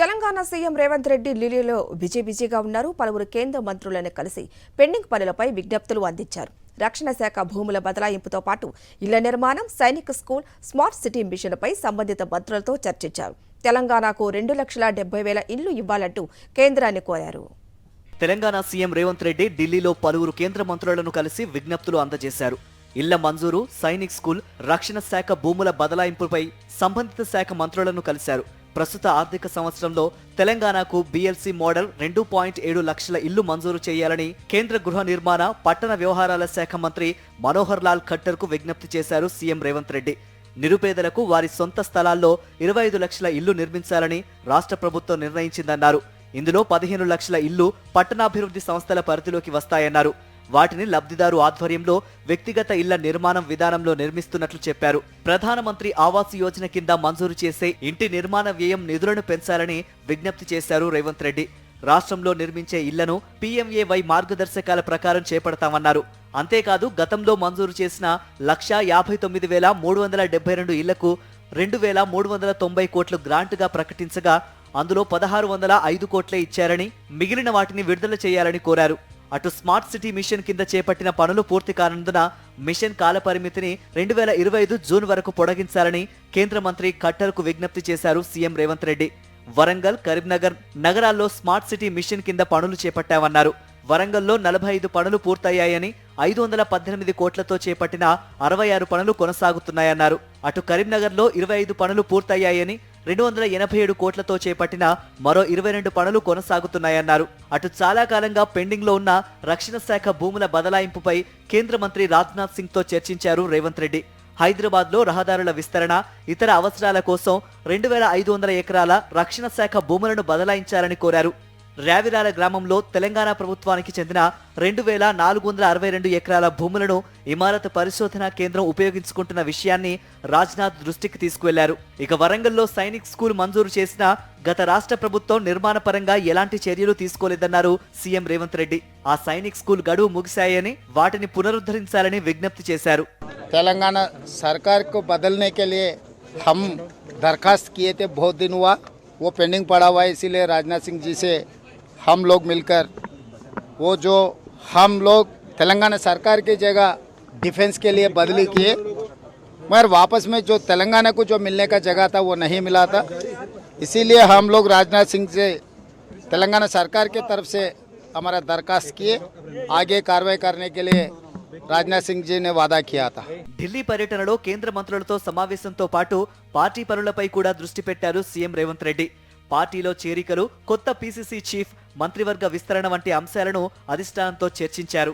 Telangana CM Revanth Reddy ఢిల్లీలో బిజీగా ఉన్నారు. పలువురు కేంద్ర మంత్రులను కలిసి పెండింగ్ పనులపై విజ్ఞప్తులు అందించారు. రక్షణ శాఖ భూముల బదలాయింపుతో పాటు ఇళ్ల నిర్మాణం, సైనిక్ స్కూల్, స్మార్ట్ సిటీ మిషన్పై సంబంధిత మంత్రులతో చర్చించారు. తెలంగాణకు 2,70,000 ఇళ్లు ఇవ్వాలంటూ కేంద్రాన్ని కోరారు. తెలంగాణ సీఎం రేవంత్ రెడ్డి ఢిల్లీలో పలువురు కేంద్ర మంత్రులను కలిసి విజ్ఞప్తులు అందజేశారు. ఇళ్ల మంజూరు, సైనిక్ స్కూల్, రక్షణ శాఖ భూముల బదలాయింపుపై సంబంధిత శాఖ మంత్రులను కలిశారు. ప్రస్తుత ఆర్థిక సంవత్సరంలో తెలంగాణకు బీఎల్సీ మోడల్ 2.7 లక్షల ఇళ్లు మంజూరు చేయాలని కేంద్ర గృహ నిర్మాణ, పట్టణ వ్యవహారాల శాఖ మంత్రి మనోహర్ లాల్ ఖట్టర్కు విజ్ఞప్తి చేశారు సీఎం రేవంత్ రెడ్డి. నిరుపేదలకు వారి సొంత స్థలాల్లో 25 లక్షల ఇళ్లు నిర్మించాలని రాష్ట్ర ప్రభుత్వం నిర్ణయించిందన్నారు. ఇందులో 15 లక్షల ఇళ్లు పట్టణాభివృద్ధి సంస్థల పరిధిలోకి వస్తాయన్నారు. వాటిని లబ్ధిదారు ఆధ్వర్యంలో వ్యక్తిగత ఇళ్ల నిర్మాణం విధానంలో నిర్మిస్తున్నట్లు చెప్పారు. ప్రధానమంత్రి ఆవాస్ యోజన కింద మంజూరు చేసే ఇంటి నిర్మాణ వ్యయం నిధులను పెంచాలని విజ్ఞప్తి చేశారు రేవంత్ రెడ్డి. రాష్ట్రంలో నిర్మించే ఇళ్లను పీఎంఏవై మార్గదర్శకాల ప్రకారం చేపడతామన్నారు. అంతేకాదు గతంలో మంజూరు చేసిన 1,59,372 ఇళ్లకు 2,390 కోట్లు గ్రాంట్గా ప్రకటించగా అందులో 1,605 కోట్లే ఇచ్చారని, మిగిలిన వాటిని విడుదల చేయాలని కోరారు. అటు స్మార్ట్ సిటీ మిషన్ కింద చేపట్టిన పనులు పూర్తి కానందున మిషన్ కాలపరిమితిని 2025 జూన్ వరకు పొడిగించాలని కేంద్ర మంత్రి ఖట్టర్కు విజ్ఞప్తి చేశారు సీఎం రేవంత్ రెడ్డి. వరంగల్, కరీంనగర్ నగరాల్లో స్మార్ట్ సిటీ మిషన్ కింద పనులు చేపట్టామన్నారు. వరంగల్లో 45 పనులు పూర్తయ్యాయని, 518 కోట్లతో చేపట్టిన 66 పనులు కొనసాగుతున్నాయన్నారు. అటు కరీంనగర్లో 25 పనులు పూర్తయ్యాయని, 287 కోట్లతో చేపట్టిన మరో 22 పనులు కొనసాగుతున్నాయన్నారు. అటు చాలా కాలంగా పెండింగ్ లో ఉన్న రక్షణ శాఖ భూముల బదలాయింపుపై కేంద్ర మంత్రి రాజ్నాథ్ సింగ్ తో చర్చించారు రేవంత్ రెడ్డి. హైదరాబాద్ లో రహదారుల విస్తరణ, ఇతర అవసరాల కోసం 2,500 ఎకరాల రక్షణ శాఖ భూములను బదలాయించాలని కోరారు. రావిరాల గ్రామంలో తెలంగాణ ప్రభుత్వానికి చెందిన 2,462 ఎకరాల భూములను ఇమారత్ పరిశోధనా కేంద్రం ఉపయోగించుకుంటున్న విషయాన్ని రాజ్నాథ్ దృష్టికి తీసుకువెళ్లారు. ఇక వరంగల్లో సైనిక్ స్కూల్ మంజూరు చేసిన గత రాష్ట్ర ప్రభుత్వం నిర్మాణ పరంగా ఎలాంటి చర్యలు తీసుకోలేదన్నారు సీఎం రేవంత్ రెడ్డి. ఆ సైనిక్ స్కూల్ గడువు ముగిశాయని, వాటిని పునరుద్ధరించాలని విజ్ఞప్తి చేశారు. తెలంగాణ సర్కార్ को बदलने के लिए हम दरखास्त किए थे, बहुत दिन हुआ, वो पेंडिंग पड़ा हुआ है. इसीलिए राजनाथ सिंह जी से हम लोग मिलकर वो जो हम लोग तेलंगाना सरकार की जगह डिफेंस के लिए बदली किए, मगर वापस में जो तेलंगाना को जो मिलने का जगह था वो नहीं मिला था. इसीलिए हम लोग राजनाथ सिंह से तेलंगाना सरकार के तरफ से हमारा दरखास्त किए, आगे कार्रवाई करने के लिए రాజ్నాథ్ సింగ్ జీ నే వాదా కియా థా. ఢిల్లీ పర్యటనలో కేంద్ర మంత్రులతో సమావేశంతో పాటు పార్టీ పనులపై కూడా దృష్టి పెట్టారు సీఎం రేవంత్ రెడ్డి. పార్టీలో చేరికలు, కొత్త పీసీసీ చీఫ్, మంత్రివర్గ విస్తరణ వంటి అంశాలను అధిష్టానంతో చర్చించారు.